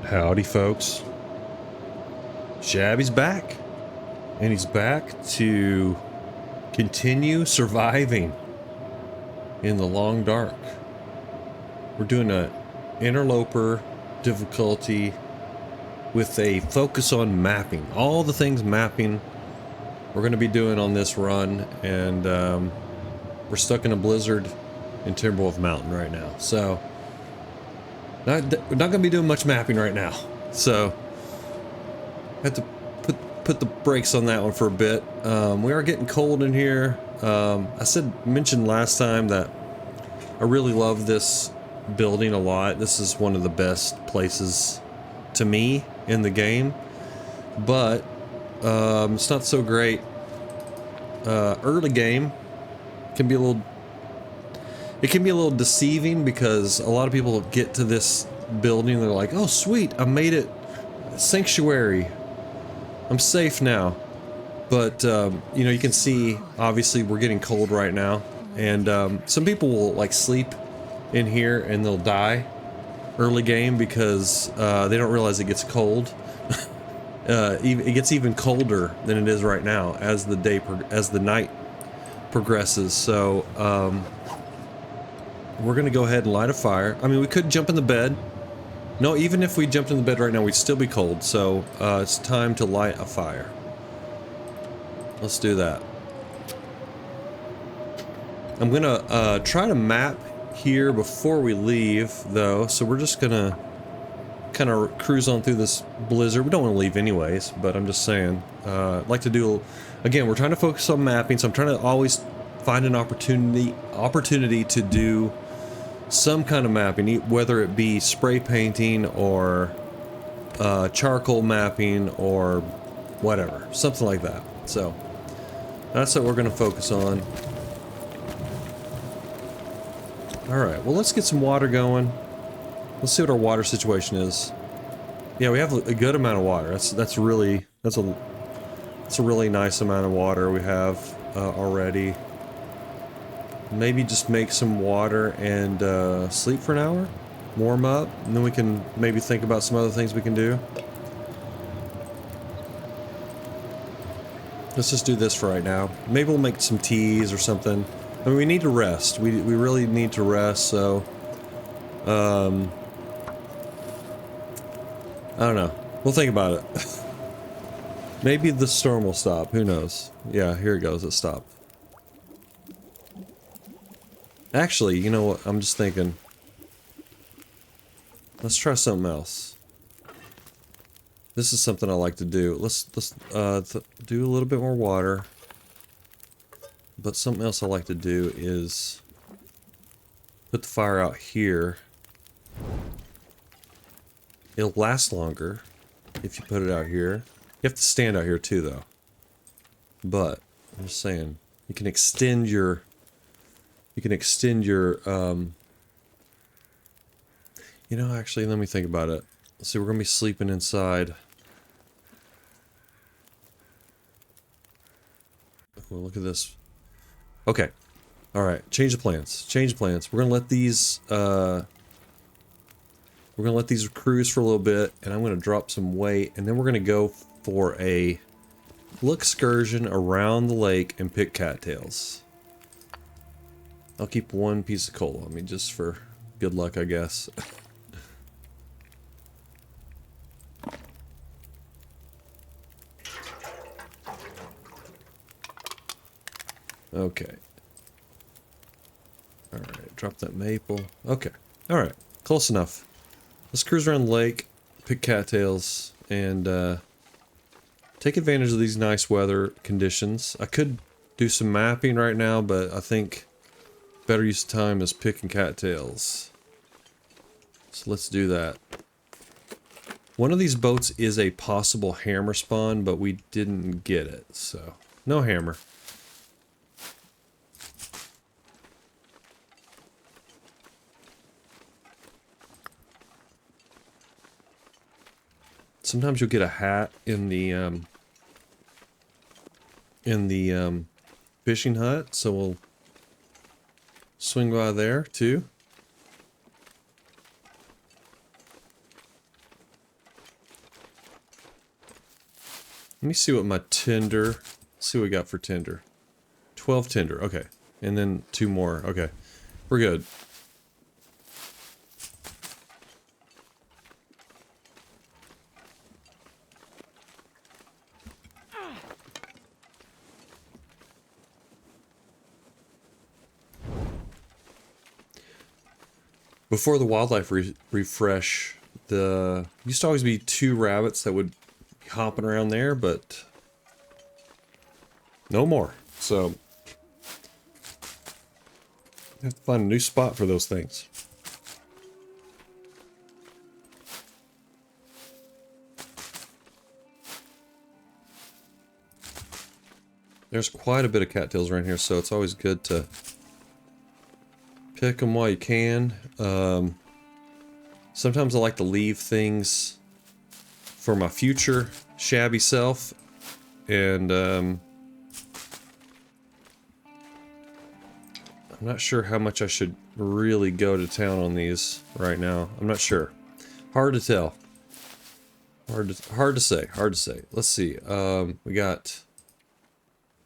Howdy, folks. Shabby's back. And he's back to continue surviving in the long dark. We're doing a interloper difficulty with a focus on mapping. All the things mapping we're going to be doing on this run. And we're stuck in a blizzard in Timberwolf Mountain right now. So we're not going to be doing much mapping right now. So I have to put the brakes on that one for a bit. We are getting cold in here. I mentioned last time that I really love this building a lot. This is one of the best places to me in the game, but it's not so great. Early game can be a little deceiving because a lot of people get to this building and they're like, oh sweet, I made it sanctuary, I'm safe now. But you know, you can see obviously we're getting cold right now, and some people will like sleep in here and they'll die early game because they don't realize it gets cold. It gets even colder than it is right now as the night progresses. So we're gonna go ahead and light a fire. I mean, we could jump in the bed. No, even if we jumped in the bed right now, we'd still be cold. So it's time to light a fire. Let's do that. I'm gonna try to map here before we leave, though. So we're just gonna kind of cruise on through this blizzard. We don't want to leave anyways, but I'm just saying. I'd like to do, again, we're trying to focus on mapping, so I'm trying to always find an opportunity to do some kind of mapping, whether it be spray painting or charcoal mapping or whatever, something like that. So that's what we're going to focus on. Alright, well, let's get some water going. Let's see what our water situation is. Yeah, we have a good amount of water. That's a really nice amount of water we have already. Maybe just make some water and sleep for an hour, warm up, and then we can maybe think about some other things we can do. Let's just do this for right now. Maybe we'll make some teas or something. I mean, we need to rest. We really need to rest, so I don't know. We'll think about it. Maybe the storm will stop. Who knows? Yeah, here it goes. It stopped. Actually, you know what? I'm just thinking. Let's try something else. This is something I like to do. Let's do a little bit more water. But something else I like to do is put the fire out here. It'll last longer if you put it out here. You have to stand out here too, though. But I'm just saying, you can extend your you know, actually, let me think about it. Let's see, we're gonna be sleeping inside. Well, look at this. Okay. Alright, change the plans. Change the plans. We're gonna let these cruise for a little bit, and I'm gonna drop some weight, and then we're gonna go for a little excursion around the lake and pick cattails. I'll keep one piece of coal on me just for good luck, I guess. Okay. Alright, drop that maple. Okay. Alright, close enough. Let's cruise around the lake, pick cattails, and take advantage of these nice weather conditions. I could do some mapping right now, but I think better use of time is picking cattails. So let's do that. One of these boats is a possible hammer spawn, but we didn't get it, so no hammer. Sometimes you'll get a hat in the fishing hut, so we'll swing by there too. Let me see what my tinder, see what we got for tinder. 12 tinder, okay. And then 2 more, okay. We're good. Before the wildlife refresh, the used to always be 2 rabbits that would be hopping around there, but no more. So I have to find a new spot for those things. There's quite a bit of cattails around here, so it's always good to pick them while you can. Sometimes I like to leave things for my future shabby self, and I'm not sure how much I should really go to town on these right now. I'm not sure. Hard to tell. Hard to say. Hard to say. Let's see. We got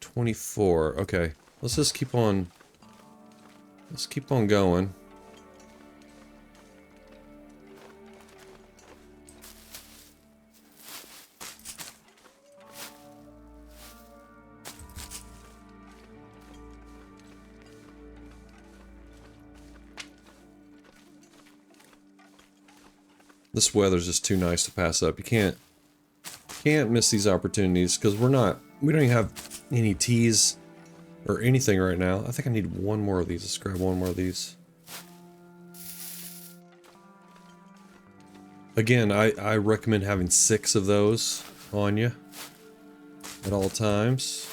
24. Okay. Let's just keep on. Let's keep on going. This weather's just too nice to pass up. You can't miss these opportunities because we don't even have any teas or anything right now. I think I need 1 more of these. Let's grab 1 more of these. Again, I recommend having 6 of those on you at all times.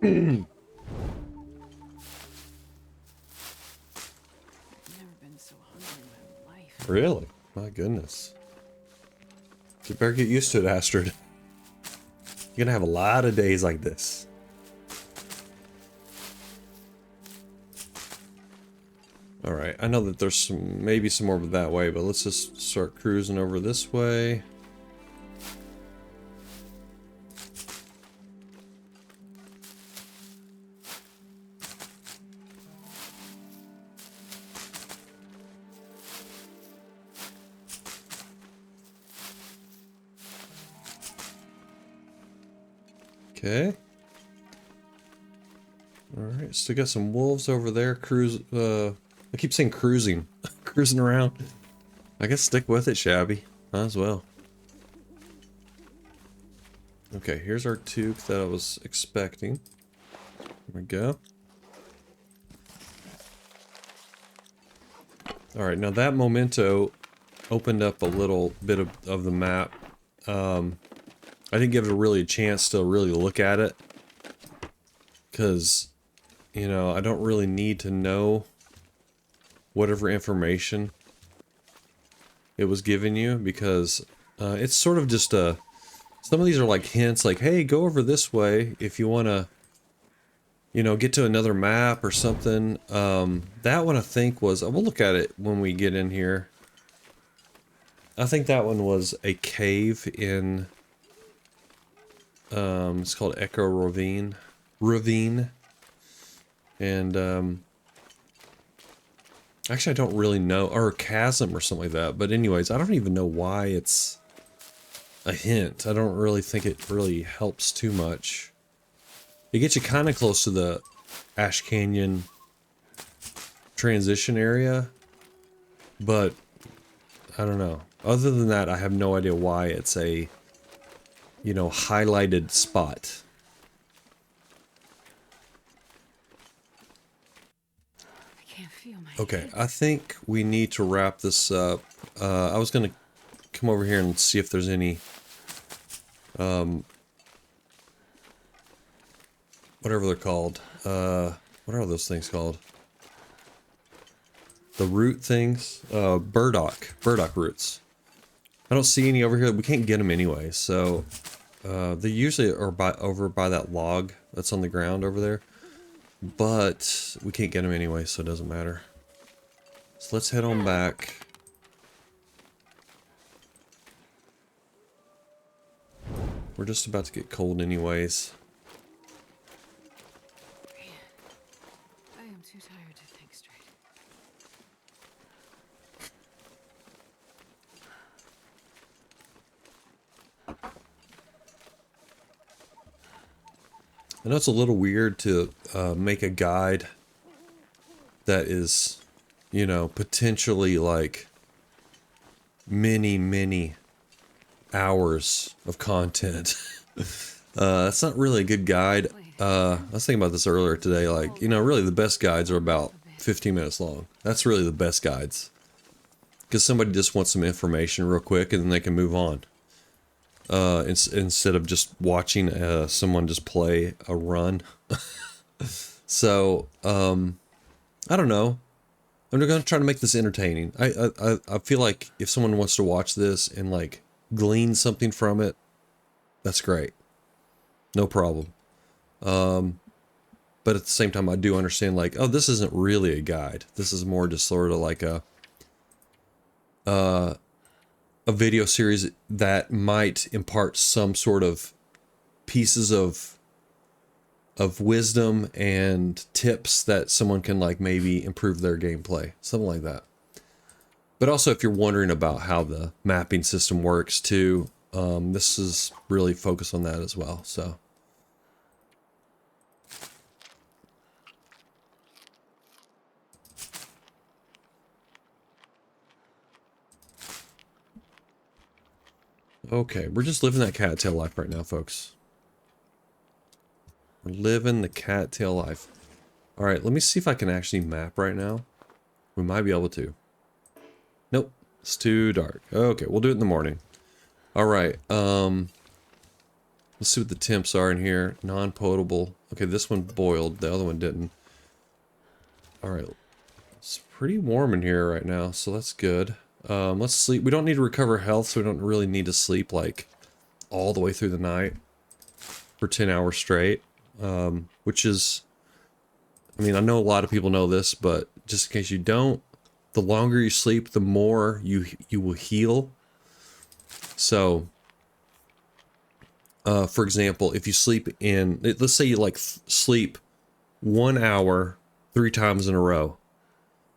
Never been so hungry in my life. Really? My goodness. You better get used to it, Astrid. You're gonna have a lot of days like this. Alright, I know that there's maybe some more that way, but let's just start cruising over this way. Okay. Alright, still got some wolves over there. I keep saying cruising. Cruising around. I guess stick with it, Shabby. Might as well. Okay, here's our toque that I was expecting. There we go. Alright, now that memento opened up a little bit of the map. I didn't give it really a chance to really look at it. Because, you know, I don't really need to know whatever information it was giving you. Because it's sort of just a... Some of these are like hints, like, hey, go over this way if you want to, you know, get to another map or something. That one I think was... We'll look at it when we get in here. I think that one was a cave in... it's called Echo Ravine. And, actually I don't really know, or a chasm or something like that. But anyways, I don't even know why it's a hint. I don't really think it really helps too much. It gets you kind of close to the Ash Canyon transition area. But, I don't know. Other than that, I have no idea why it's a... you know, highlighted spot. I can't feel my Okay, head. I think we need to wrap this up. I was gonna come over here and see if there's any, whatever they're called. What are those things called? The root things? Burdock roots. I don't see any over here. We can't get them anyway, so they usually are over by that log that's on the ground over there. But we can't get them anyway, so it doesn't matter. So let's head on back. We're just about to get cold anyways. I am too tired to think straight. I know it's a little weird to make a guide that is, you know, potentially like many hours of content. That's not really a good guide. I was thinking about this earlier today, like, you know, really the best guides are about 15 minutes long. That's really the best guides. Because somebody just wants some information real quick and then they can move on. Instead of just watching someone just play a run. So, I don't know. I'm going to try to make this entertaining. I feel like if someone wants to watch this and like glean something from it, that's great. No problem. But at the same time, I do understand like, oh, this isn't really a guide. This is more just sort of like a video series that might impart some sort of pieces of wisdom and tips that someone can like maybe improve their gameplay, something like that. But also if you're wondering about how the mapping system works too, this is really focused on that as well. So okay, we're just living that cattail life right now, folks. We're living the cattail life. Alright, let me see if I can actually map right now. We might be able to. Nope, it's too dark. Okay, we'll do it in the morning. Alright, let's see what the temps are in here. Non-potable. Okay, this one boiled, the other one didn't. Alright, it's pretty warm in here right now, so that's good. Let's sleep. We don't need to recover health, so we don't really need to sleep like all the way through the night for 10 hours straight. Which is, I mean, I know a lot of people know this, but just in case you don't, the longer you sleep, the more you will heal. So, for example, if you sleep in, let's say you like sleep 1 hour 3 times in a row,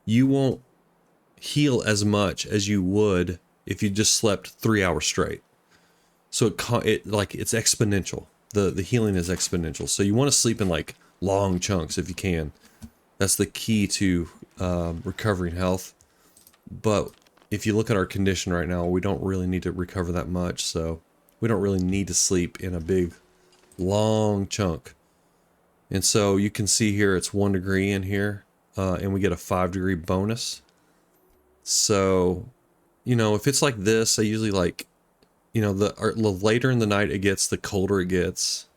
you won't heal as much as you would if you just slept 3 hours straight. So it's exponential. The healing is exponential. So you want to sleep in like long chunks if you can. That's the key to recovering health. But if you look at our condition right now, we don't really need to recover that much. So we don't really need to sleep in a big, long chunk. And so you can see here it's 1 degree in here. And we get a 5-degree bonus. So, you know, if it's like this, I usually like, you know, the later in the night it gets, the colder it gets.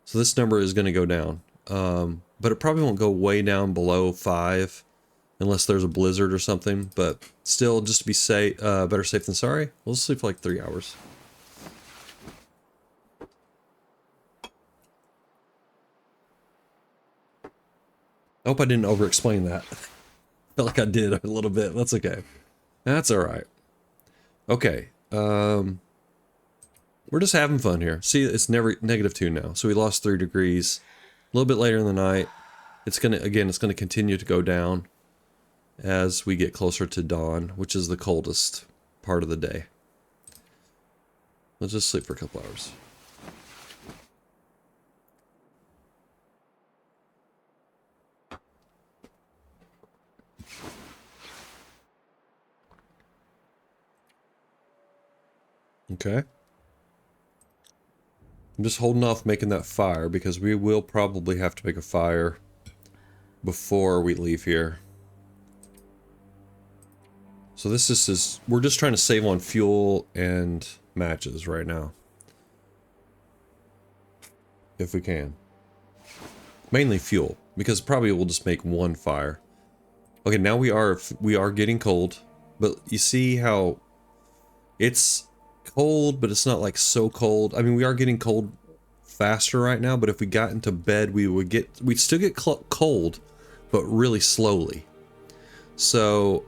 So this number is going to go down. But it probably won't go way down below 5 unless there's a blizzard or something. But still, just to be safe, better safe than sorry, we'll sleep for like 3 hours. I hope I didn't over-explain that. Felt like I did a little bit. That's okay. That's all right. Okay. We're just having fun here. See, it's never -2 now. So we lost 3 degrees. A little bit later in the night. It's gonna continue to go down as we get closer to dawn, which is the coldest part of the day. Let's just sleep for a couple hours. Okay. I'm just holding off making that fire because we will probably have to make a fire before we leave here. So this is we're just trying to save on fuel and matches right now. If we can. Mainly fuel, because probably we'll just make 1 fire. Okay, now we are getting cold, but you see how It's cold, but it's not like so cold. I mean, we are getting cold faster right now, but if we got into bed, we'd still get cold, but really slowly. So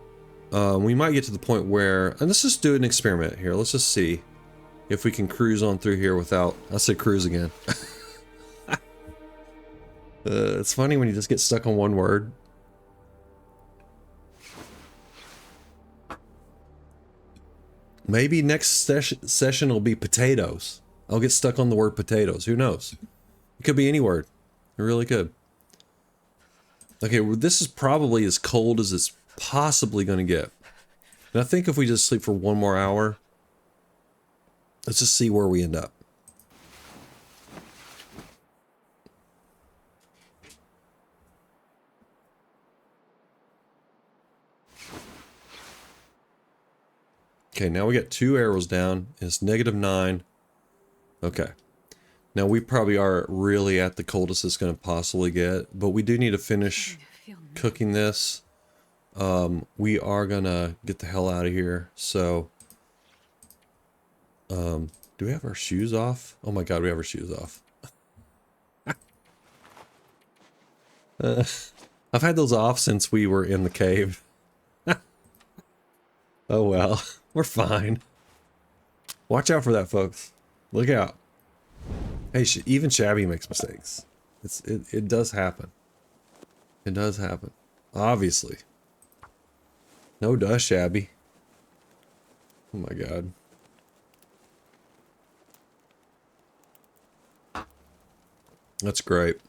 we might get to the point where, and let's just do an experiment here. Let's just see if we can cruise on through here without, I said cruise again. It's funny when you just get stuck on one word. Maybe next session will be potatoes. I'll get stuck on the word potatoes. Who knows? It could be any word. It really could. Okay, well, this is probably as cold as it's possibly going to get. And I think if we just sleep for one more hour, let's just see where we end up. Okay, now we got 2 arrows down. It's -9. Okay. Now we probably are really at the coldest it's going to possibly get, but we do need to finish cooking this. We are going to get the hell out of here. So, do we have our shoes off? Oh my god, we have our shoes off. I've had those off since we were in the cave. Oh well, we're fine. Watch out for that, folks. Look out. Hey, even Shabby makes mistakes. It does happen. It does happen. Obviously. No duh, Shabby. Oh my god. That's great.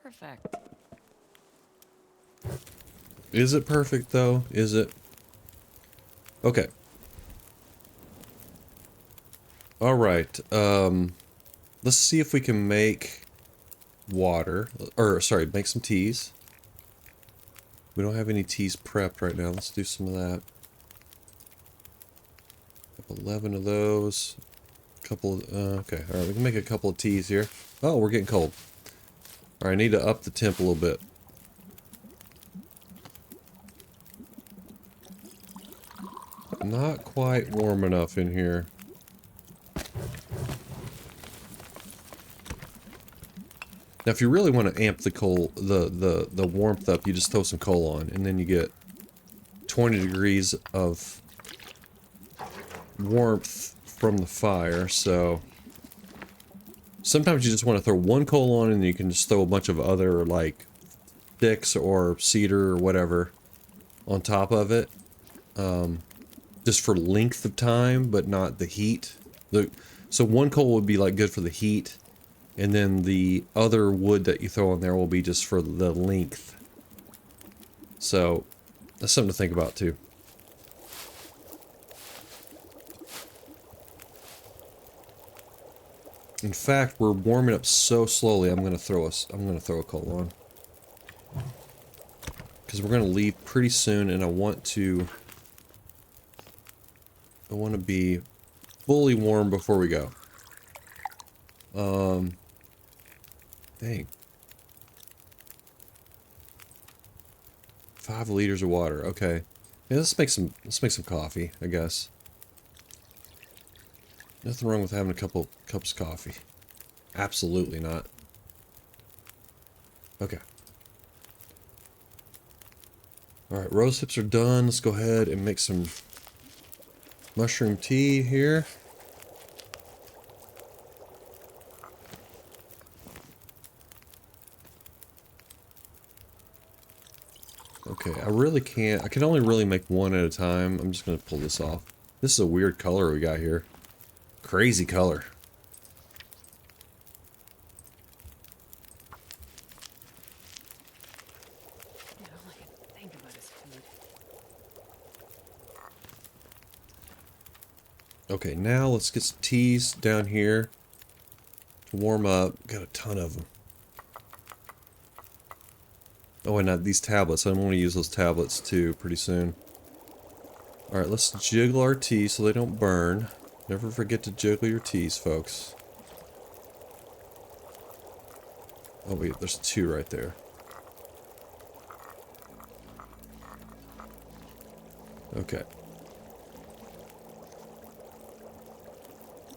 Perfect. Is it perfect though? Is it? Okay. All right. Let's see if we can make water, or sorry, make some teas. We don't have any teas prepped right now. Let's do some of that. 11 of those. Couple of, okay, all right, we can make a couple of teas here. Oh, we're getting cold. All right, I need to up the temp a little bit. Not quite warm enough in here. Now, if you really want to amp the the warmth up, you just throw some coal on, and then you get 20 degrees of warmth from the fire. So sometimes you just want to throw one coal on, and you can just throw a bunch of other like sticks or cedar or whatever on top of it, just for length of time, but not the heat. So one coal would be like good for the heat. And then the other wood that you throw on there will be just for the length. So, that's something to think about too. In fact, we're warming up so slowly, I'm gonna throw a coal on. Because we're gonna leave pretty soon, and I want to be fully warm before we go. Dang. 5 liters of water. Okay. Yeah, let's make some coffee, I guess. Nothing wrong with having a couple cups of coffee. Absolutely not. Okay. Alright, rose hips are done. Let's go ahead and make some mushroom tea here. Okay, I can only really make one at a time. I'm just gonna pull this off. This is a weird color we got here. Crazy color. Yeah, all I can think about is food. Okay, now let's get some teas down here to warm up. Got a ton of them. Oh, and these tablets. I'm going to use those tablets too pretty soon. Alright, let's jiggle our teas so they don't burn. Never forget to jiggle your teas, folks. Oh wait, there's 2 right there. Okay.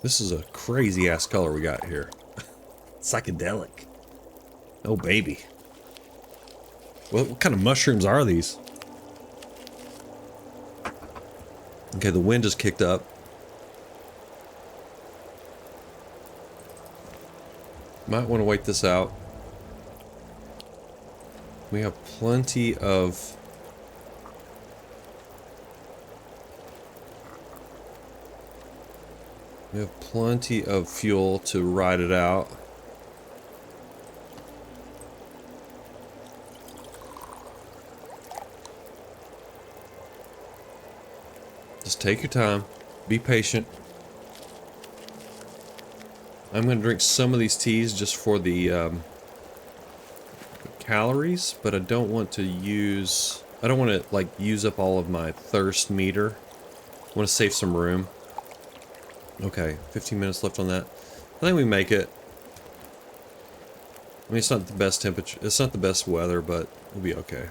This is a crazy ass color we got here. Psychedelic. Oh baby. What kind of mushrooms are these? Okay, the wind just kicked up. Might want to wait this out. We have plenty of... We have plenty of fuel to ride it out. Just take your time. Be patient. I'm going to drink some of these teas just for the calories, but I don't want to use... I don't want to, like, use up all of my thirst meter. I want to save some room. Okay, 15 minutes left on that. I think we make it. I mean, it's not the best temperature. It's not the best weather, but we'll be okay.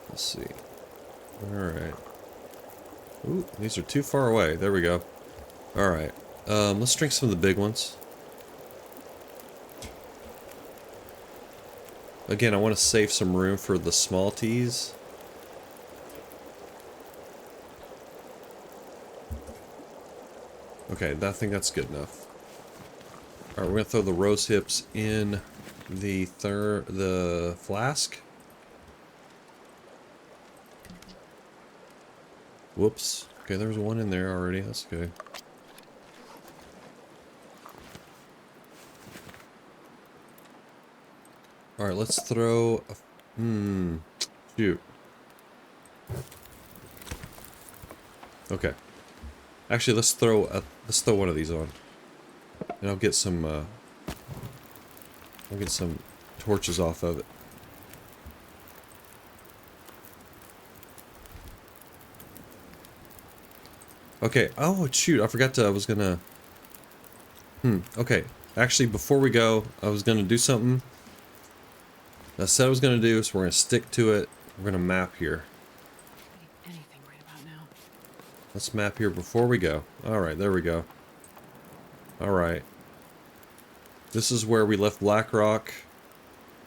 Let's see. Alright. Ooh, these are too far away. There we go. Alright. Let's drink some of the big ones. Again, I want to save some room for the small teas. Okay, I think that's good enough. Alright, we're gonna throw the rose hips in the flask. Whoops. Okay, there's one in there already. That's good. Alright, let's throw a... shoot. Okay. Actually, let's throw one of these on. And I'll get some torches off of it. Okay. Oh, shoot. I forgot I was gonna... Okay. Actually, before we go, I was gonna do something I said I was gonna do, so we're gonna stick to it. We're gonna map here. Anything right about now. Let's map here before we go. Alright, there we go. Alright. This is where we left Blackrock.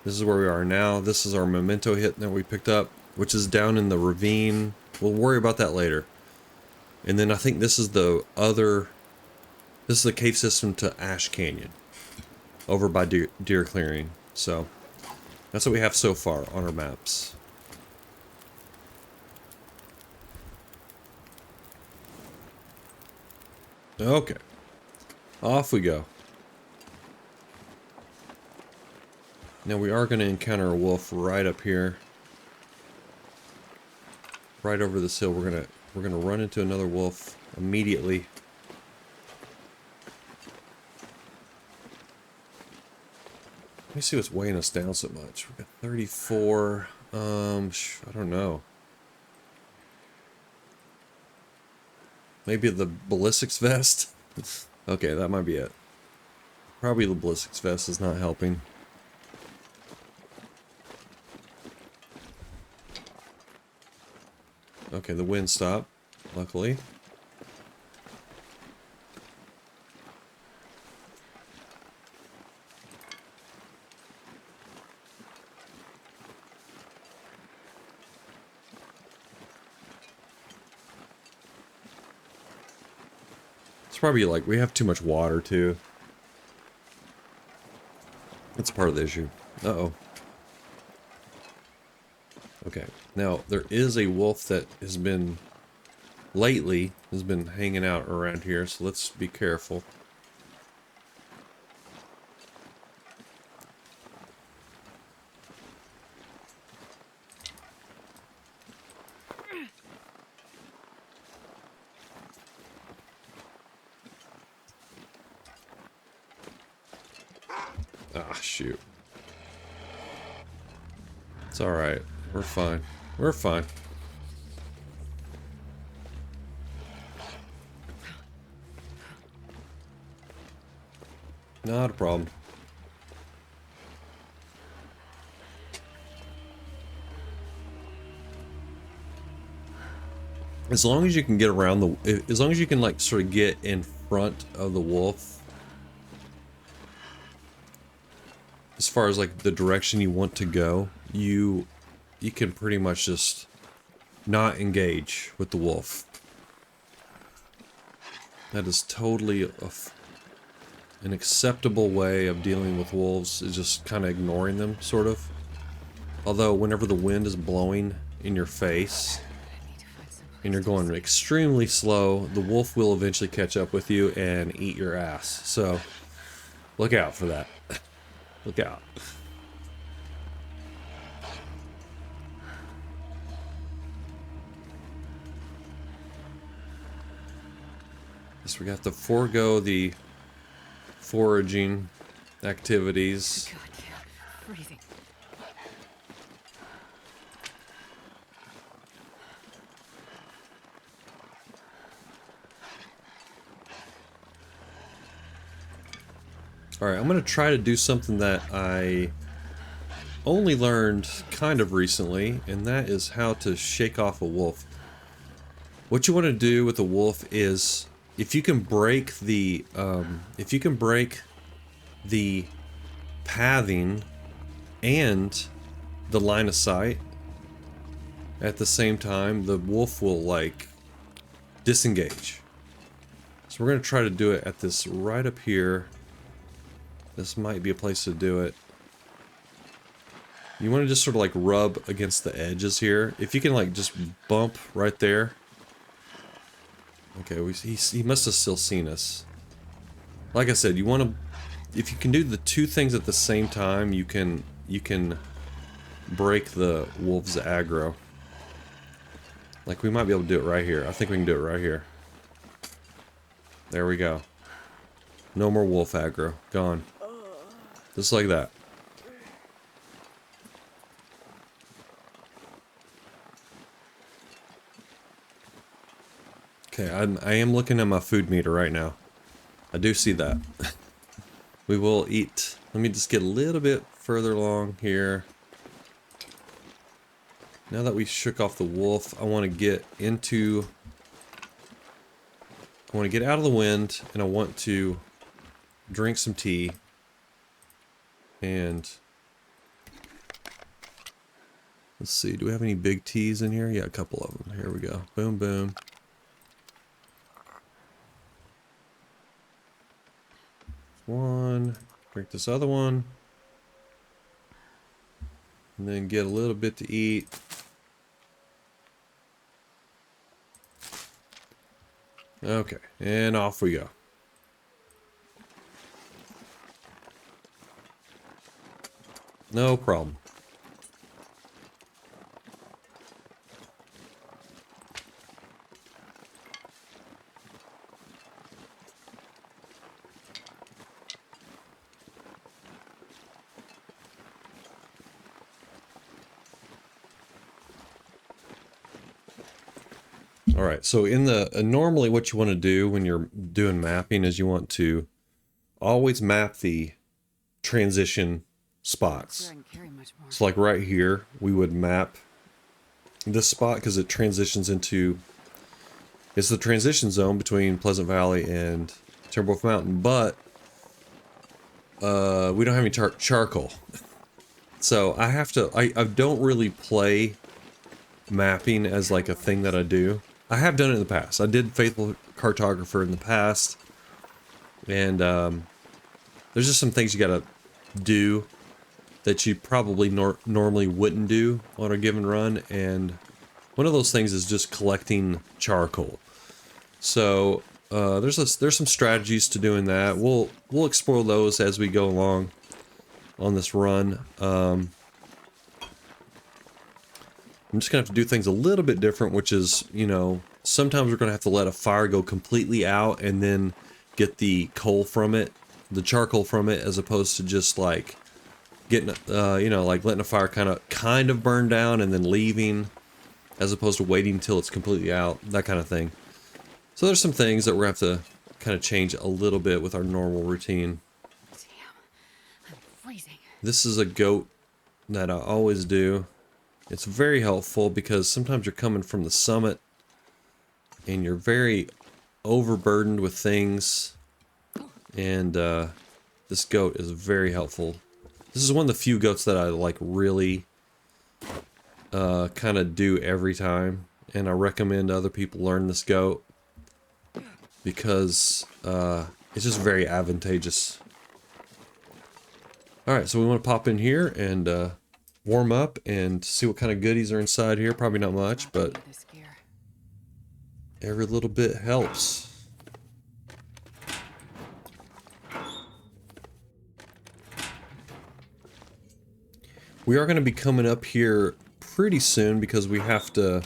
This is where we are now. This is our memento hit that we picked up, which is down in the ravine. We'll worry about that later. And then I think this is the other... This is the cave system to Ash Canyon. Over by Deer Clearing. So, that's what we have so far on our maps. Okay. Off we go. Now we are going to encounter a wolf right up here. Right over this hill. We're gonna run into another wolf immediately. Let me see what's weighing us down so much. We got 34. I don't know. Maybe the ballistics vest? Okay, that might be it. Probably the ballistics vest is not helping. Okay, the wind stopped, luckily. It's probably like we have too much water too. That's part of the issue. Uh-oh. Okay, now there is a wolf that has been hanging out around here, so let's be careful. Ah, shoot. It's alright. We're fine. We're fine. Not a problem. as long as you can get around as long as you can like sort of get in front of the wolf, as far as like the direction you want to go, you can pretty much just not engage with the wolf. That is totally an acceptable way of dealing with wolves, is just kind of ignoring them, sort of. Although whenever the wind is blowing in your face and you're going extremely slow, the wolf will eventually catch up with you and eat your ass. So look out for that. Look out. Guess we have to forego the foraging activities. God, yeah. Freezing. Alright, I'm going to try to do something that I only learned kind of recently, and that is how to shake off a wolf. What you want to do with a wolf is, if you can break the pathing and the line of sight at the same time, the wolf will like disengage. So we're going to try to do it at this right up here. This might be a place to do it. You want to just sort of like rub against the edges here. If you can like just bump right there. Okay, he must have still seen us. Like I said, you want to, if you can do the two things at the same time, you can break the wolf's aggro. Like we might be able to do it right here. I think we can do it right here. There we go. No more wolf aggro. Gone. Just like that. Okay, I am looking at my food meter right now. I do see that. We will eat. Let me just get a little bit further along here. Now that we shook off the wolf, I want to get into... I want to get out of the wind, and I want to drink some tea. And... let's see, do we have any big teas in here? Yeah, a couple of them. Here we go. Boom, boom. One, drink this other one, and then get a little bit to eat. Okay, and off we go. No problem. Alright, so in the normally what you want to do when you're doing mapping is you want to always map the transition spots. So like right here, we would map this spot because it transitions into, it's the transition zone between Pleasant Valley and Timberwolf Mountain, but we don't have any charcoal. So I have to, I don't really play mapping as like a thing that I do. I have done it in the past. I did Faithful Cartographer in the past. And there's just some things you gotta do that you probably normally wouldn't do on a given run. And one of those things is just collecting charcoal. So there's some strategies to doing that. We'll explore those as we go along on this run. I'm just going to have to do things a little bit different, which is, you know, sometimes we're going to have to let a fire go completely out and then get the coal from it, the charcoal from it, as opposed to just like getting, you know, like letting a fire kind of burn down and then leaving, as opposed to waiting until it's completely out, that kind of thing. So there's some things that we're going to have to kind of change a little bit with our normal routine. Damn, I'm freezing. This is a goat that I always do. It's very helpful because sometimes you're coming from the summit and you're very overburdened with things, and this goat is very helpful. This is one of the few goats that I like really kind of do every time, and I recommend other people learn this goat because it's just very advantageous. Alright, so we want to pop in here and warm up and see what kind of goodies are inside here. Probably not much, but every little bit helps. We are going to be coming up here pretty soon because we have to...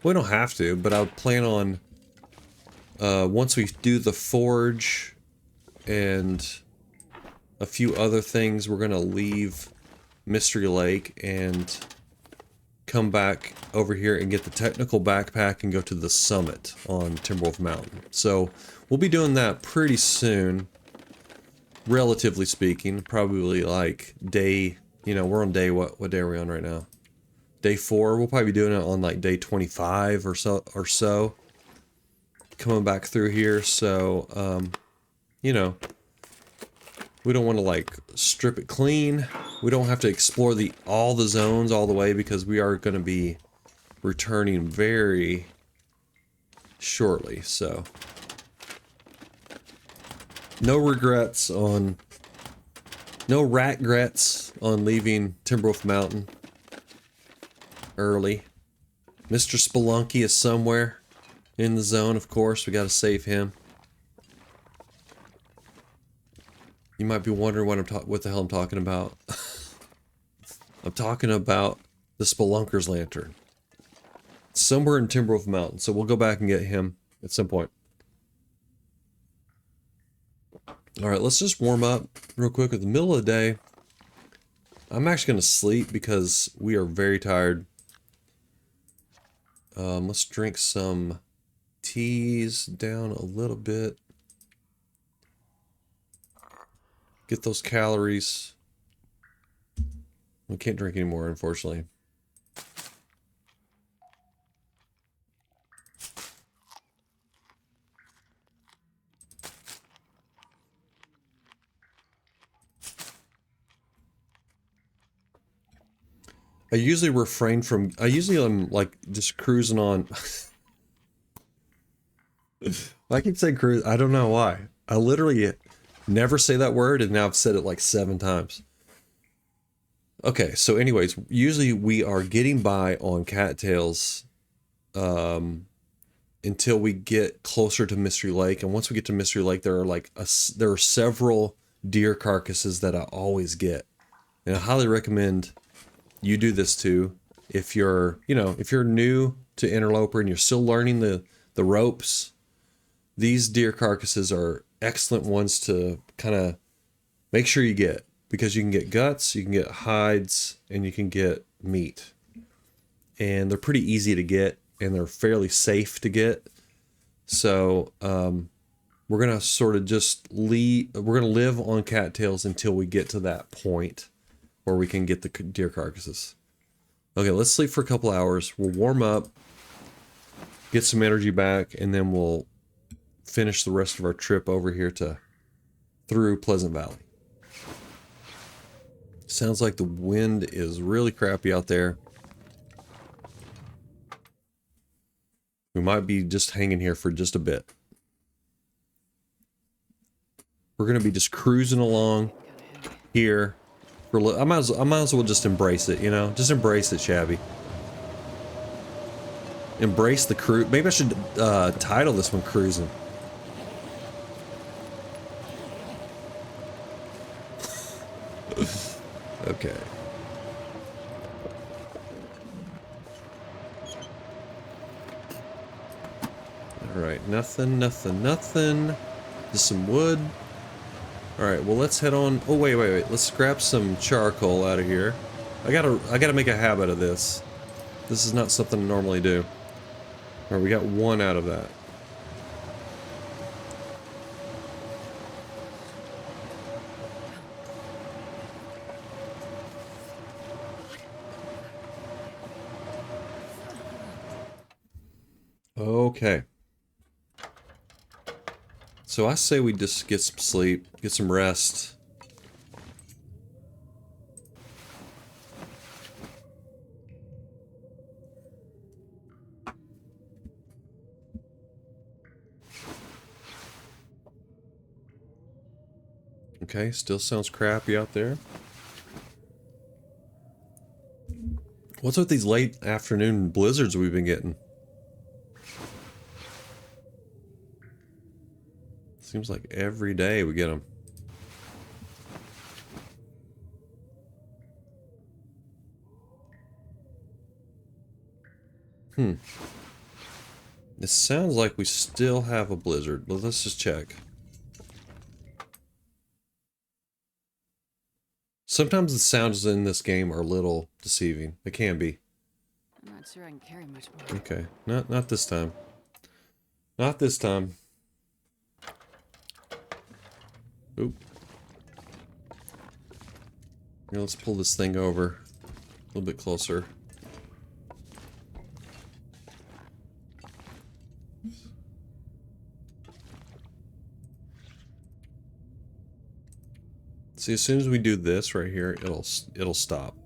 We don't have to, but I would plan on... once we do the forge and a few other things, we're going to leave Mystery Lake and come back over here and get the technical backpack and go to the summit on Timberwolf Mountain. So we'll be doing that pretty soon, relatively speaking. Probably like day... You know, we're on day, what day are we on right now? Day 4. We'll probably be doing it on like day 25 or so. Coming back through here, so, you know, we don't want to like strip it clean. We don't have to explore all the zones all the way because we are going to be returning very shortly, so. No regrets on... No regrets on leaving Timberwolf Mountain early. Mr. Spelunky is somewhere in the zone, of course. We gotta save him. You might be wondering what the hell I'm talking about. I'm talking about the Spelunker's Lantern. Somewhere in Timberwolf Mountain, so we'll go back and get him at some point. Alright, let's just warm up real quick. At the middle of the day, I'm actually going to sleep because we are very tired. Let's drink some teas down a little bit. Get those calories. We can't drink anymore, unfortunately. I usually refrain from... I usually am, like, just cruising on... I keep saying cruise... I don't know why. I literally never say that word, and now I've said it, like, 7 times. Okay, so anyways, usually we are getting by on cattails until we get closer to Mystery Lake, and once we get to Mystery Lake, there are several deer carcasses that I always get. And I highly recommend... you do this too. If you're, if you're new to Interloper and you're still learning the ropes, these deer carcasses are excellent ones to kind of make sure you get, because you can get guts, you can get hides, and you can get meat. And they're pretty easy to get, and they're fairly safe to get. So, we're going to sort of just we're going to live on cattails until we get to that point where we can get the deer carcasses. Okay, let's sleep for a couple hours. We'll warm up, get some energy back, and then we'll finish the rest of our trip over here through Pleasant Valley. Sounds like the wind is really crappy out there. We might be just hanging here for just a bit. We're going to be just cruising along here. I might as well just embrace it, Just embrace it, Shabby. Embrace the cruise. Maybe I should title this one Cruising. Okay. Alright, nothing. Just some wood. Alright, well let's head on. Oh, wait. Let's grab some charcoal out of here. I gotta make a habit of this. This is not something I normally do. Alright, we got 1 out of that. Okay. So I say we just get some sleep, get some rest. Okay, still sounds crappy out there. What's with these late afternoon blizzards we've been getting? Seems like every day we get them. It sounds like we still have a blizzard, but let's just check. Sometimes the sounds in this game are a little deceiving. They can be. I'm not sure I can carry much more. Okay, not this time. Not this time. Oop. Here, let's pull this thing over a little bit closer. See, as soon as we do this right here, it'll stop.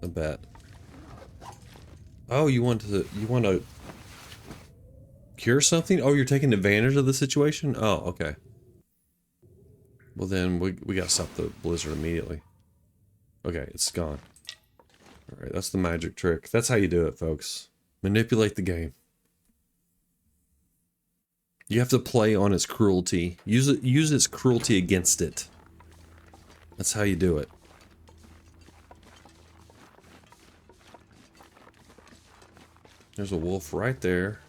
I bet. Oh, you want to cure something? Oh, you're taking advantage of the situation? Oh, okay. Well then we gotta stop the blizzard immediately. Okay, it's gone. Alright, that's the magic trick. That's how you do it, folks. Manipulate the game. You have to play on its cruelty. Use its cruelty against it. That's how you do it. There's a wolf right there.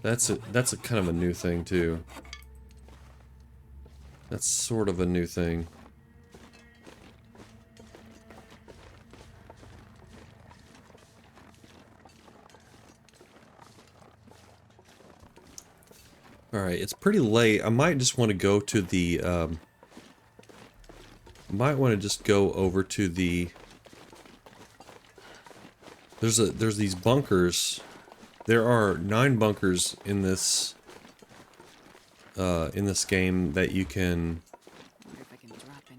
That's a kind of a new thing too. That's sort of a new thing. Alright, it's pretty late. I might just want to go to the, might want to just go over to the... There's these bunkers. There are 9 bunkers in this game that you can...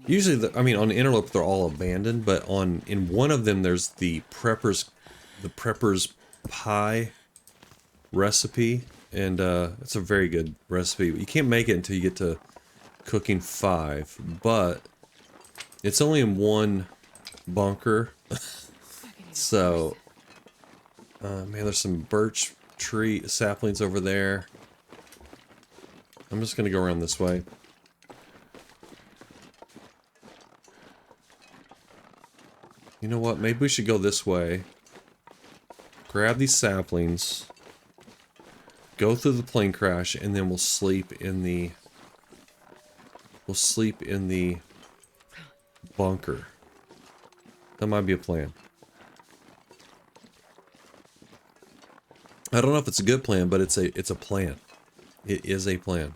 Usually, I mean, on the Interloper they're all abandoned, but in one of them there's the prepper's pie recipe, and it's a very good recipe. You can't make it until you get to cooking 5, but it's only in one bunker. So, man, there's some birch tree saplings over there. I'm just gonna go around this way. You know what? Maybe we should go this way. Grab these saplings. Go through the plane crash, and then we'll sleep in the... We'll sleep in the bunker. That might be a plan. I don't know if it's a good plan, but it's a plan. It is a plan.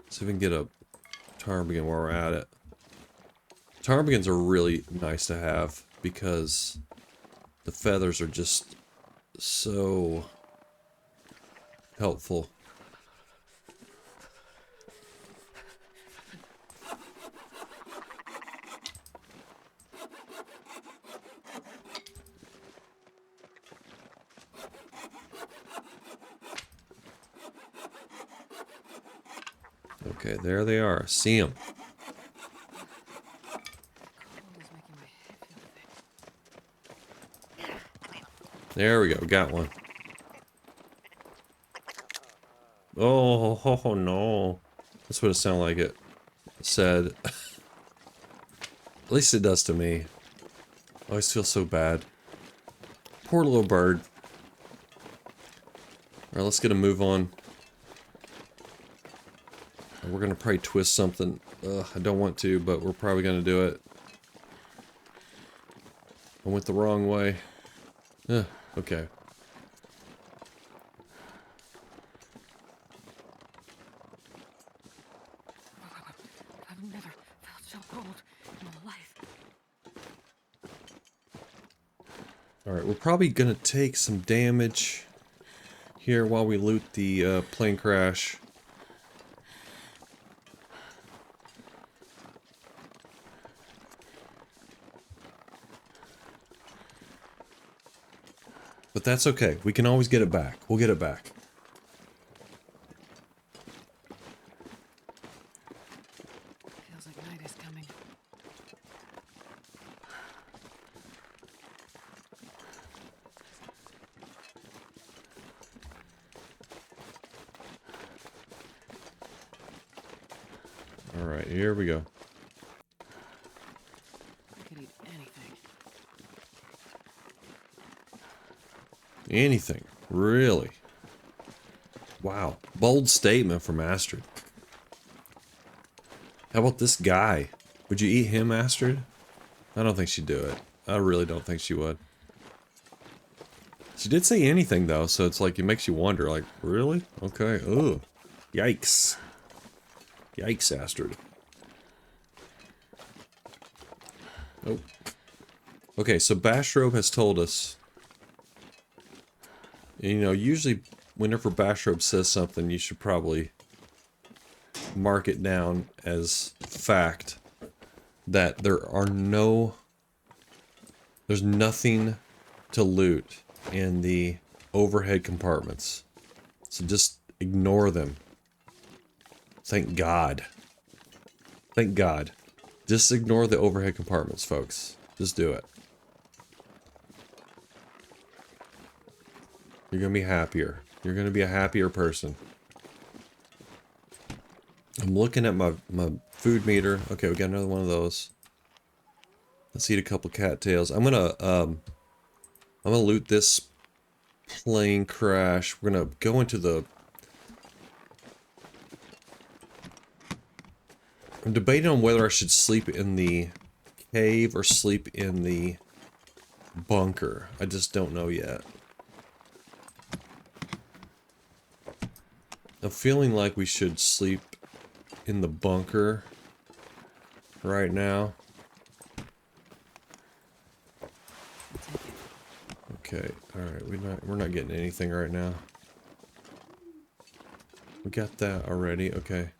See if we can get a ptarmigan while we're at it. Ptarmigans are really nice to have because the feathers are just so helpful. Okay, there they are. See them. There we go. Got one. Oh, no. That's what it sounded like it said. At least it does to me. I always feel so bad. Poor little bird. Alright, let's get a move on. We're gonna probably twist something. I don't want to, but we're probably gonna do it. I went the wrong way. Okay. I've never felt so cold in my life. Alright, we're probably gonna take some damage here while we loot the plane crash. But that's okay. We can always get it back. We'll get it back. Feels like night is coming. All right, here we go. I could eat anything. Anything, really. Wow, bold statement from Astrid. How about this guy? Would you eat him, Astrid? I don't think she'd do it. I really don't think she would. She did say anything though, so it's like it makes you wonder, like, really? Okay, ugh. Yikes. Yikes, Astrid. Oh. Okay, so Bastrop has told us, you know, usually whenever Bastrop says something, you should probably mark it down as fact that there's nothing to loot in the overhead compartments. So just ignore them. Thank God. Thank God. Just ignore the overhead compartments, folks. Just do it. You're gonna be happier. You're gonna be a happier person. I'm looking at my food meter. Okay, we got another one of those. Let's eat a couple cattails. I'm gonna loot this plane crash. We're gonna go into the... I'm debating on whether I should sleep in the cave or sleep in the bunker. I just don't know yet. I'm feeling like we should sleep in the bunker right now. Okay, alright, we're not getting anything right now. We got that already, okay.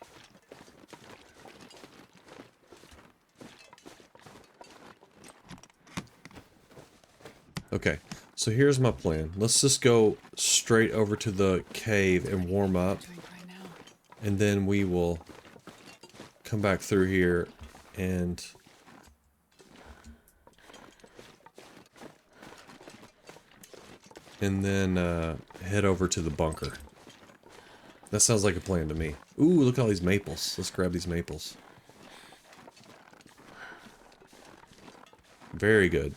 Okay, so here's my plan. Let's just go straight over to the cave and warm up. And then we will come back through here and... then head over to the bunker. That sounds like a plan to me. Ooh, look at all these maples. Let's grab these maples. Very good.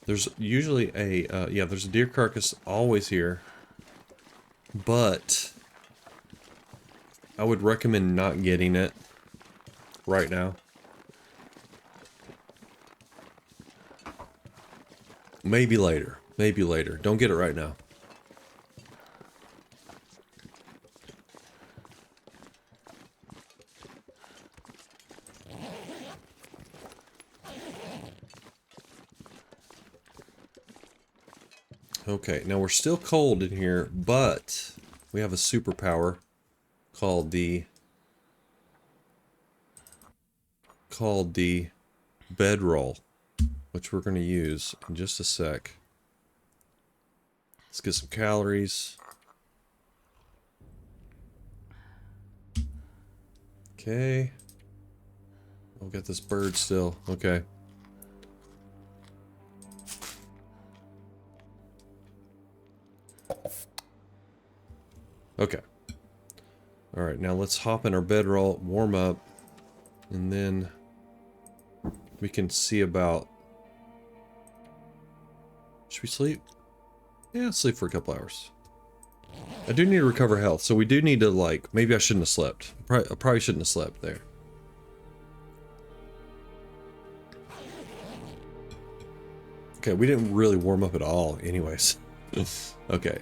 There's usually a, yeah, there's a deer carcass always here. But I would recommend not getting it right now. Maybe later. Maybe later. Don't get it right now. Okay, now we're still cold in here, but we have a superpower called the bedroll, which we're going to use in just a sec. Let's get some calories. Okay. Oh, we got this bird still. Okay. Okay. Alright, now let's hop in our bedroll, warm up, and then we can see about... Should we sleep? Yeah, sleep for a couple hours. I do need to recover health, so we do need to, like, maybe I shouldn't have slept. I probably shouldn't have slept there. Okay, we didn't really warm up at all anyways. Okay.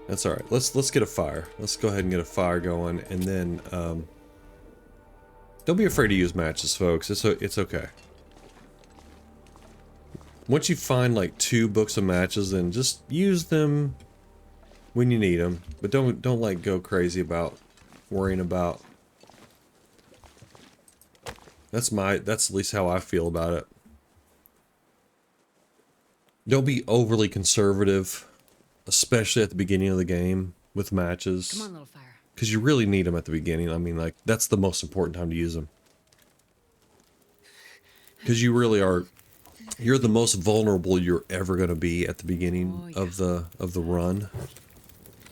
That's alright. Let's get a fire. Let's go ahead and get a fire going, and then, Don't be afraid to use matches, folks. It's okay. Once you find like 2 books of matches, then just use them when you need them. But don't like go crazy about worrying about. That's at least how I feel about it. Don't be overly conservative, especially at the beginning of the game with matches. Come on, little fire. Because you really need them at the beginning. I mean, like, that's the most important time to use them. Because you really are, you're the most vulnerable you're ever going to be at the beginning of the run.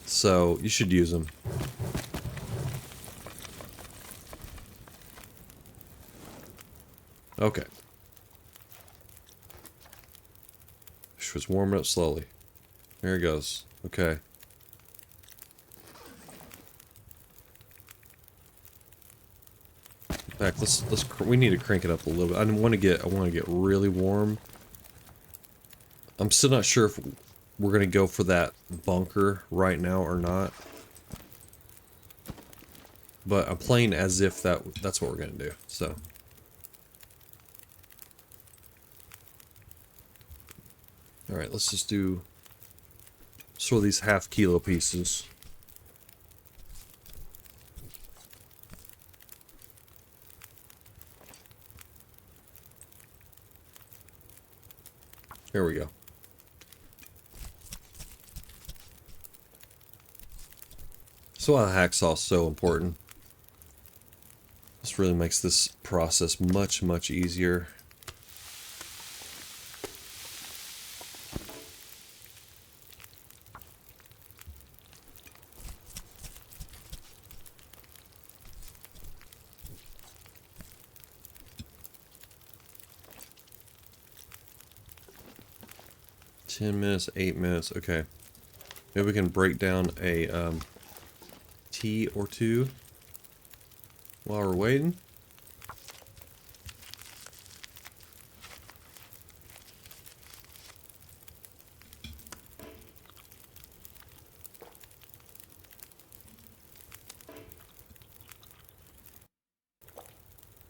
So, you should use them. Okay. It's warming up slowly. There it goes. Okay. In fact, we need to crank it up a little bit. I want to get really warm. I'm still not sure if we're gonna go for that bunker right now or not. But I'm playing as if that's what we're gonna do. So. All right, let's just do sort of these half-kilo pieces. There we go. So why the hacksaw is so important. This really makes this process much, much easier. Minutes, 8 minutes, okay. Maybe we can break down a tea or two while we're waiting.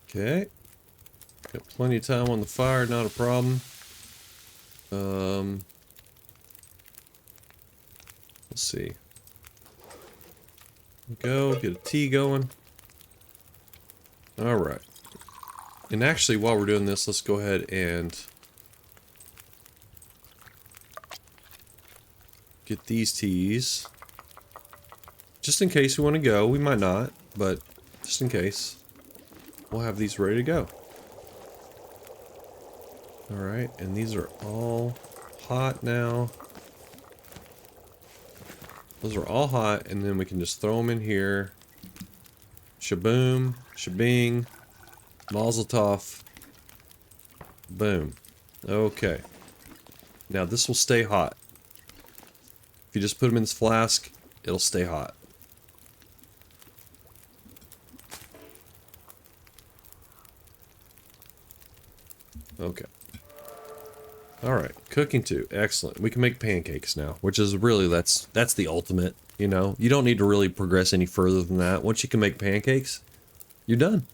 Okay. Got plenty of time on the fire, not a problem. Let's see. Go, get a tea going. Alright. And actually, while we're doing this, let's go ahead and get these teas. Just in case we want to go. We might not, but just in case. We'll have these ready to go. Alright, and these are all hot now. Those are all hot, and then we can just throw them in here. Shaboom, shabing, mazel tov. Boom. Okay. Now this will stay hot. If you just put them in this flask, it'll stay hot. Okay. Alright, cooking too. Excellent. We can make pancakes now, which is really, that's the ultimate, you know? You don't need to really progress any further than that. Once you can make pancakes, you're done.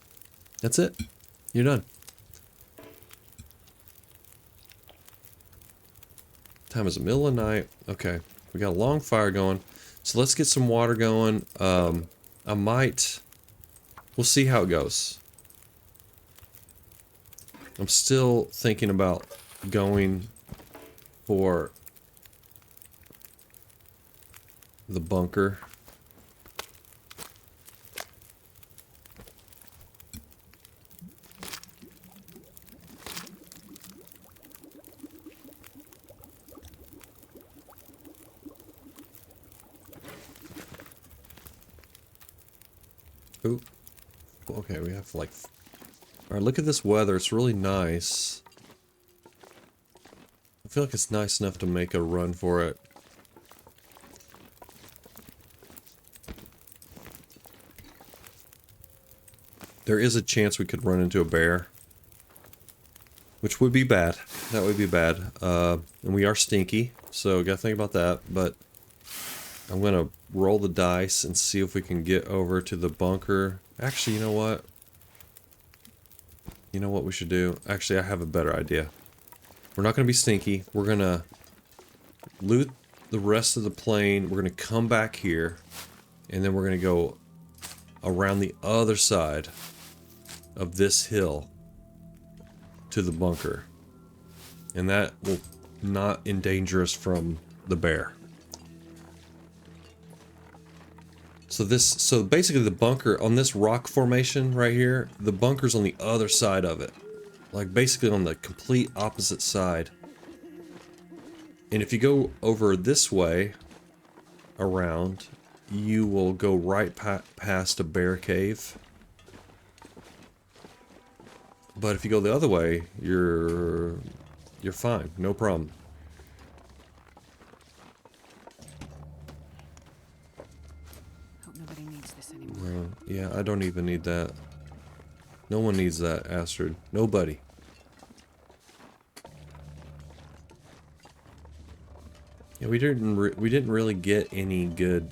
That's it. You're done. Time is the middle of the night. Okay, we got a long fire going. So let's get some water going. We'll see how it goes. I'm still thinking about going for the bunker. Oop. Okay, we have like... Alright, look at this weather. It's really nice. I feel like it's nice enough to make a run for it. There is a chance we could run into a bear. Which would be bad. That would be bad. And we are stinky, so gotta think about that. But I'm gonna roll the dice and see if we can get over to the bunker. Actually, you know what? You know what we should do? Actually, I have a better idea. We're not going to be sneaky. We're going to loot the rest of the plane. We're going to come back here. And then we're going to go around the other side of this hill to the bunker. And that will not endanger us from the bear. So basically the bunker on this rock formation right here, the bunker's on the other side of it. Like basically on the complete opposite side. And if you go over this way around, you will go right past a bear cave. But if you go the other way, you're fine, no problem. Hope nobody needs this anymore. Yeah, I don't even need that. No one needs that, Astrid. Nobody. Yeah, we didn't really get any good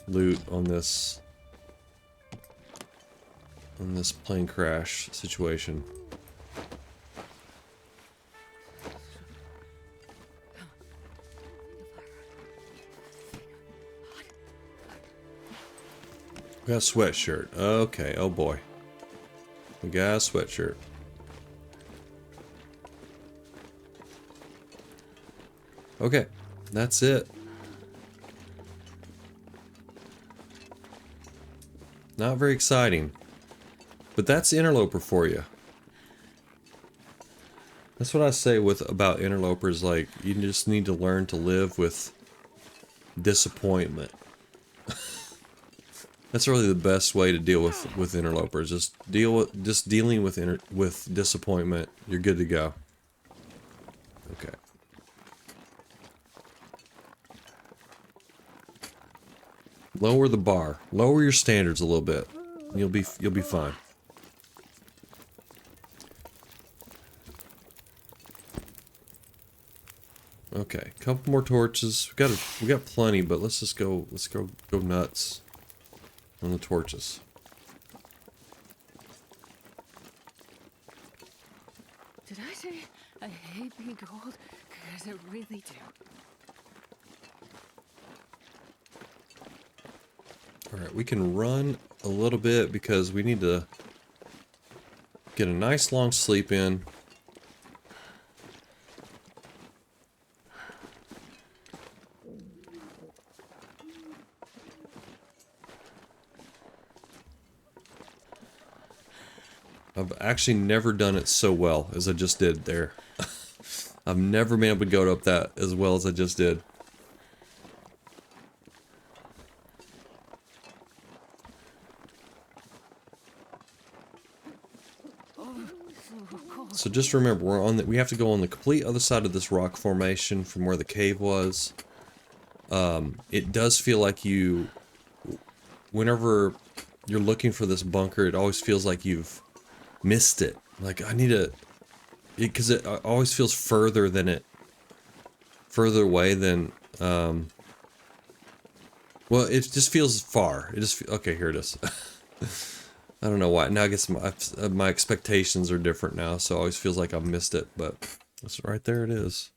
loot on this plane crash situation. We got a sweatshirt. Okay, oh boy. We got a sweatshirt. Okay, that's it. Not very exciting. But that's Interloper for you. That's what I say about Interlopers, like, you just need to learn to live with disappointment. That's really the best way to deal with Interlopers. Just dealing with disappointment. You're good to go. Okay. Lower the bar. Lower your standards a little bit. You'll be fine. Okay, couple more torches. We got plenty, but let's go nuts on the torches. Did I say I hate being cold? Because I really do. Alright, we can run a little bit because we need to get a nice long sleep in. I've actually never done it so well as I just did there. I've never been able to go up that as well as I just did. So just remember, we have to go on the complete other side of this rock formation from where the cave was. It does feel like whenever you're looking for this bunker, it always feels like you've missed it. Like I need because it always feels further away than, well, it just feels far. It just, okay, here it is. I don't know why. Now I guess my expectations are different now, so it always feels like I've missed it, but it's right there it is.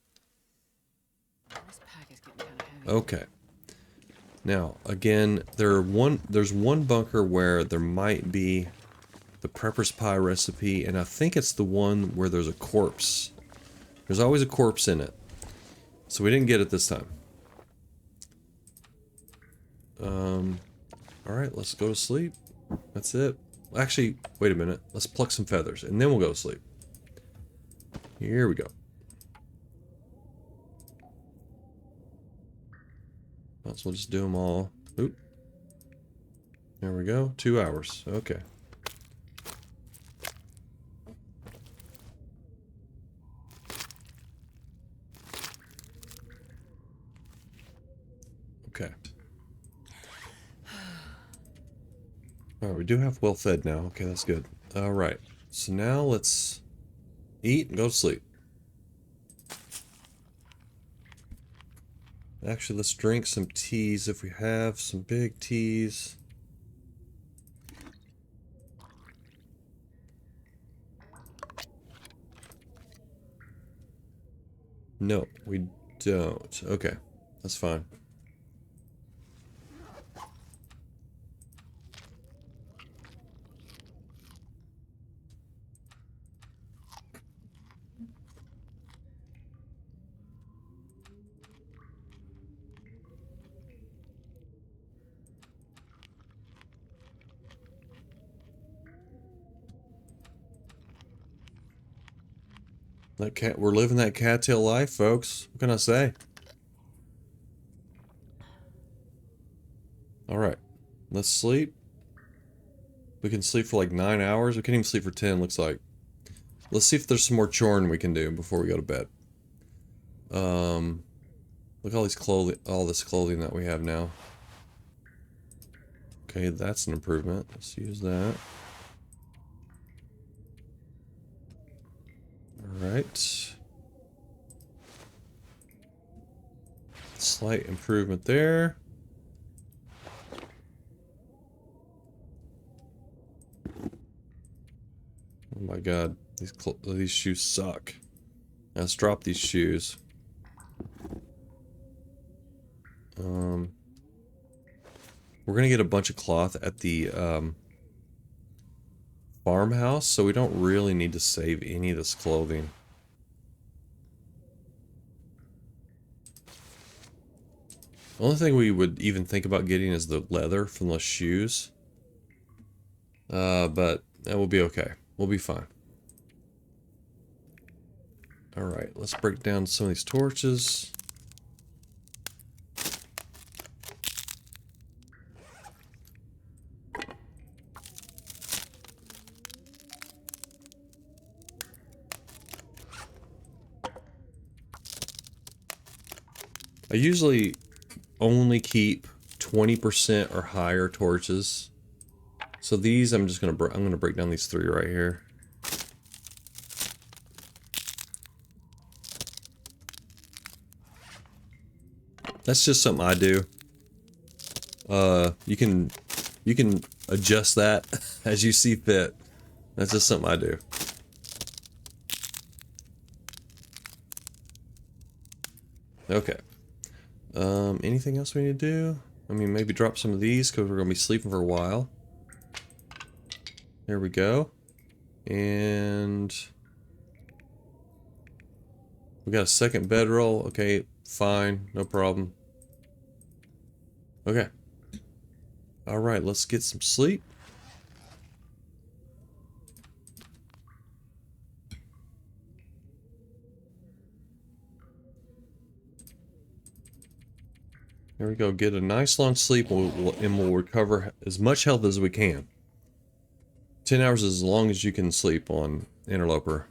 This pack is getting kind of heavy. Okay. Now, again, there's one bunker where there might be the Prepper's Pie recipe, and I think it's the one where there's a corpse. There's always a corpse in it. So we didn't get it this time. Alright, let's go to sleep. That's it. Actually, wait a minute. Let's pluck some feathers, and then we'll go to sleep. Here we go. Might as well just do them all. Oop. There we go. 2 hours. Okay. Okay. Alright, we do have well fed now. Okay, that's good. Alright. So now let's eat and go to sleep. Actually, let's drink some teas if we have some big teas. No, we don't. Okay, that's fine. That cat, we're living that cattail life, folks. What can I say? Alright, let's sleep. We can sleep for like 9 hours. We can't even sleep for 10, looks like. Let's see if there's some more choring we can do before we go to bed. Look at all these clothing, all this clothing that we have now. Okay, that's an improvement. Let's use that. Alright. Slight improvement there. Oh my god, these shoes suck. Let's drop these shoes. We're gonna get a bunch of cloth at the farmhouse, so we don't really need to save any of this clothing. The only thing we would even think about getting is the leather from those shoes. But that will be okay. We'll be fine. Alright, let's break down some of these torches. I usually only keep 20% or higher torches. So these I'm gonna break down these 3 right here. That's just something I do. You can adjust that as you see fit. That's just something I do. Okay. Anything else we need to do? I mean, maybe drop some of these because we're gonna be sleeping for a while. There we go. And we got a second bedroll. Okay, fine, no problem. Okay. Alright, let's get some sleep. There we go. Get a nice long sleep and we'll recover as much health as we can. 10 hours is as long as you can sleep on Interloper.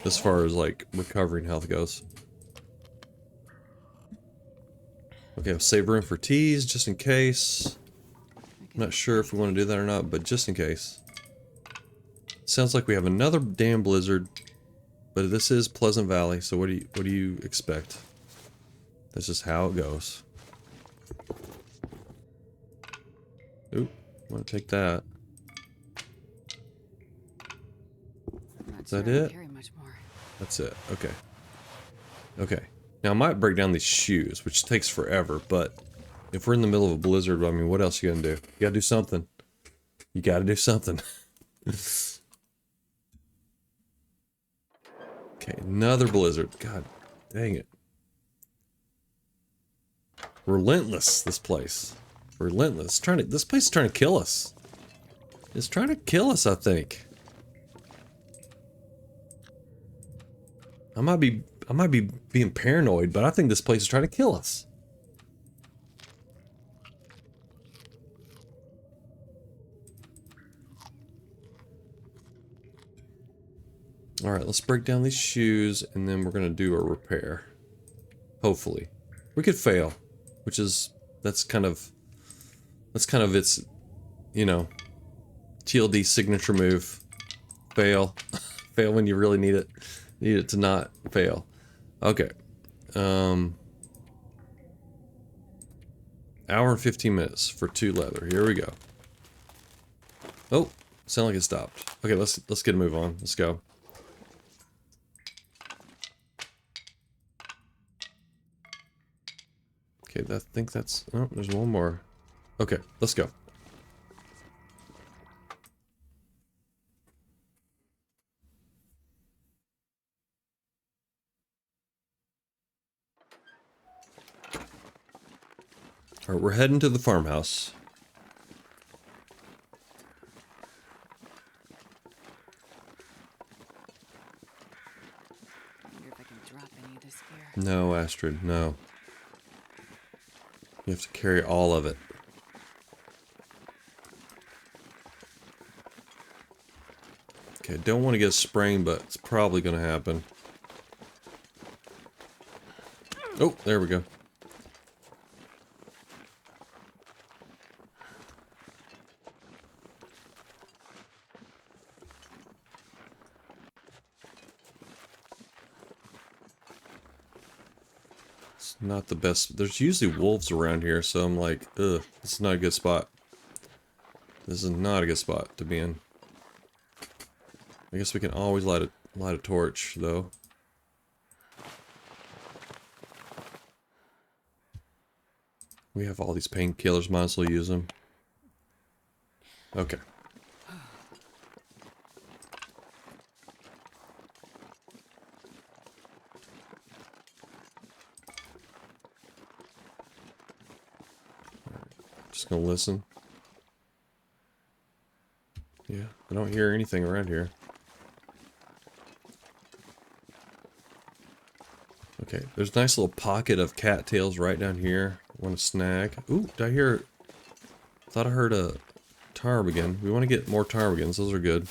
As far as like recovering health goes. Okay, I'll save room for teas just in case. I'm not sure if we want to do that or not, but just in case. Sounds like we have another damn blizzard. But this is Pleasant Valley, so what do you expect? That's just how it goes. Oop, I want to take that. Is that it? That's it. Okay. Okay. Now I might break down these shoes, which takes forever, but if we're in the middle of a blizzard, I mean, what else you gonna do? You gotta do something. You gotta do something. Okay, another blizzard. God dang it. Relentless, this place. Relentless. This place is trying to kill us. It's trying to kill us, I think. I might be being paranoid, but I think this place is trying to kill us. Alright, let's break down these shoes, and then we're gonna do a repair. Hopefully. We could fail, which is, that's kind of its, you know, TLD signature move. Fail. Fail when you really need it. Need it to not fail. Okay. Hour and 15 minutes for 2 leather. Here we go. Oh, sound like it stopped. Okay, let's get a move on. Let's go. Okay, I think that's... Oh, there's one more. Okay, let's go. Alright, we're heading to the farmhouse. I wonder if I can drop any of this gear. No, Astrid, no. You have to carry all of it. Okay, don't want to get a sprain, but it's probably going to happen. Oh, there we go. It's not the best. There's usually wolves around here, so I'm like, ugh, this is not a good spot. This is not a good spot to be in. I guess we can always light a torch, though. We have all these painkillers, might as well use them. Okay. Just gonna listen. Yeah, I don't hear anything around here. Okay, there's a nice little pocket of cattails right down here. Want to snag. Ooh, did I hear... Thought I heard a ptarmigan. We want to get more ptarmigans. Those are good.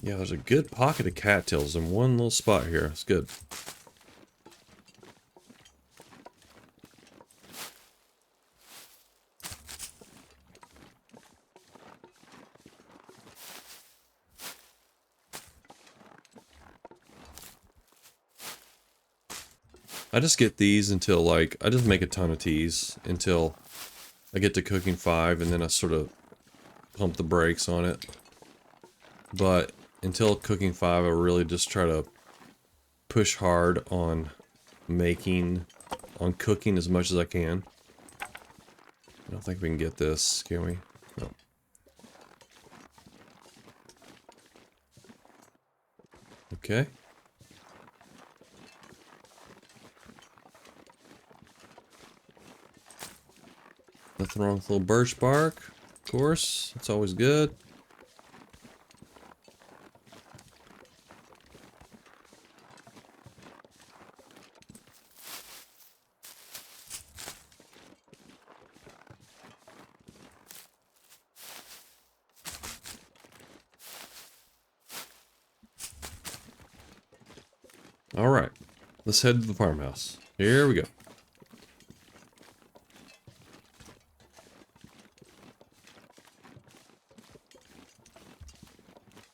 Yeah, there's a good pocket of cattails in one little spot here. It's good. I just get these until, like, I just make a ton of teas until I get to cooking 5, and then I sort of pump the brakes on it. But until cooking 5, I really just try to push hard on cooking as much as I can. I don't think we can get this, can we? No. Okay. Nothing wrong with a little birch bark, of course. It's always good. Alright, let's head to the farmhouse. Here we go.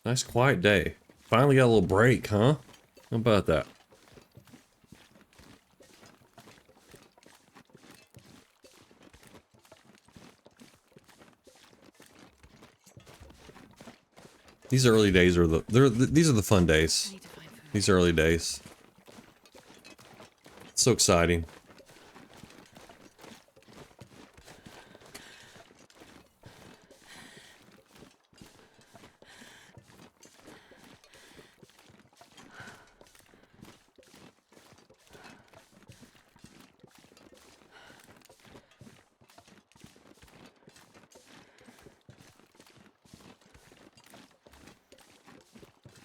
Nice quiet day. Finally got a little break, huh? How about that? These early days are these are the fun days. These early days. It's so exciting.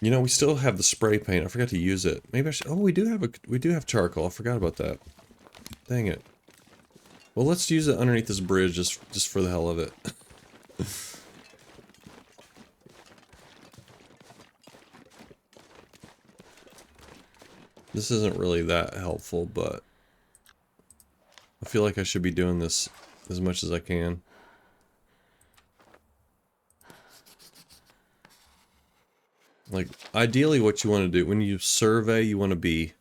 You know, we still have the spray paint. I forgot to use it. Maybe I should... Oh, we do have charcoal. I forgot about that. Dang it. Well, let's use it underneath this bridge just for the hell of it. This isn't really that helpful, but I feel like I should be doing this as much as I can. Like, ideally what you want to do when you survey, you want to be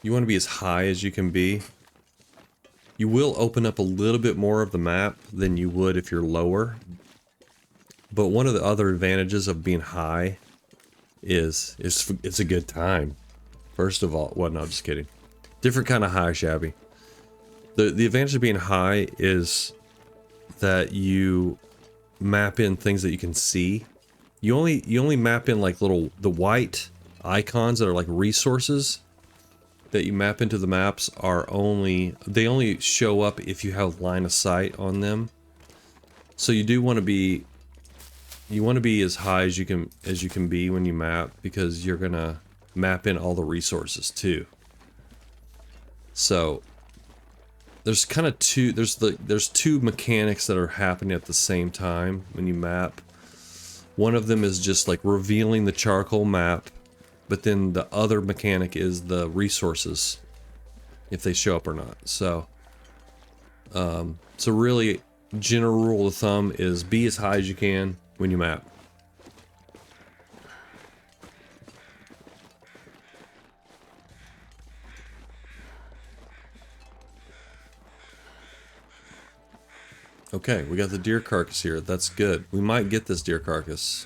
as high as you can be. You will open up a little bit more of the map than you would if you're lower. But one of the other advantages of being high is it's a good time. First of all, well, no, just kidding. Different kind of high, Shabby. The advantage of being high is that you map in things that you can see. You only map in like the white icons that are like resources that you map into the maps are they only show up if you have line of sight on them. So you do want to be as high as you can be when you map, because you're gonna map in all the resources too. So there's kind of there's two mechanics that are happening at the same time when you map. One of them is just like revealing the charcoal map, but then the other mechanic is the resources, if they show up or not. So so really, general rule of thumb is be as high as you can when you map. Okay, we got the deer carcass here. That's good. We might get this deer carcass.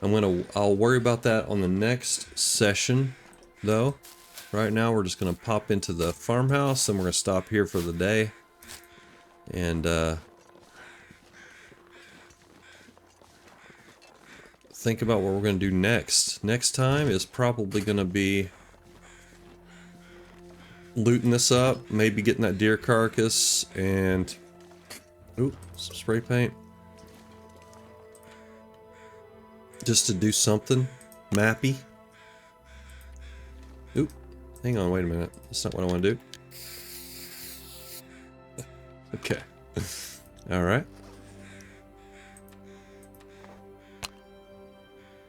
I'll worry about that on the next session, though. Right now, we're just gonna pop into the farmhouse, and we're gonna stop here for the day. And think about what we're gonna do next. Next time is probably gonna be looting this up, maybe getting that deer carcass, and ooh, some spray paint. Just to do something mappy. Oop, hang on, wait a minute. That's not what I want to do. Okay. Alright.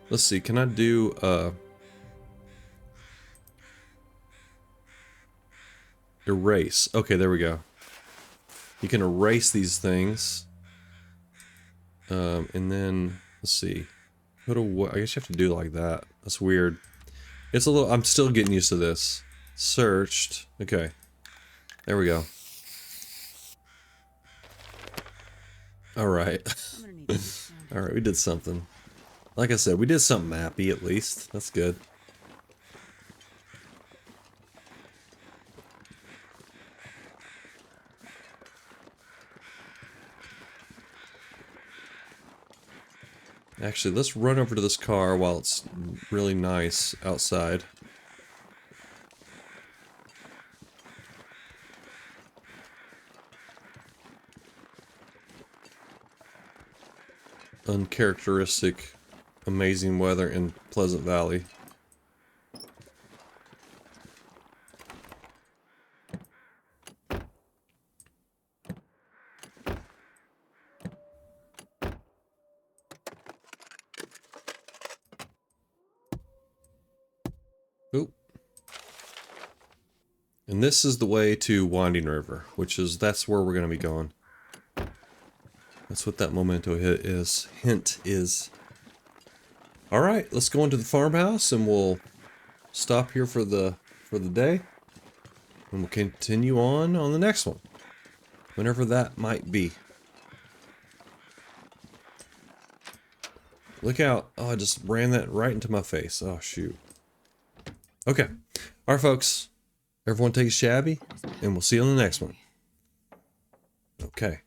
Let's see, can I do erase? Okay, there we go. You can erase these things. And then let's see. I guess you have to do like that. That's weird. It's a little, I'm still getting used to this. Searched. Okay. There we go. Alright. Alright, we did something. Like I said, we did something mappy at least. That's good. Actually, let's run over to this car while it's really nice outside. Uncharacteristic, amazing weather in Pleasant Valley. Oop. And this is the way to Winding River, that's where we're going to be going. That's what that memento hint is. Alright, let's go into the farmhouse and we'll stop here for the day. And we'll continue on the next one. Whenever that might be. Look out. Oh, I just ran that right into my face. Oh, shoot. Okay. Alright, folks. Everyone take a Shabby, and we'll see you on the next one. Okay.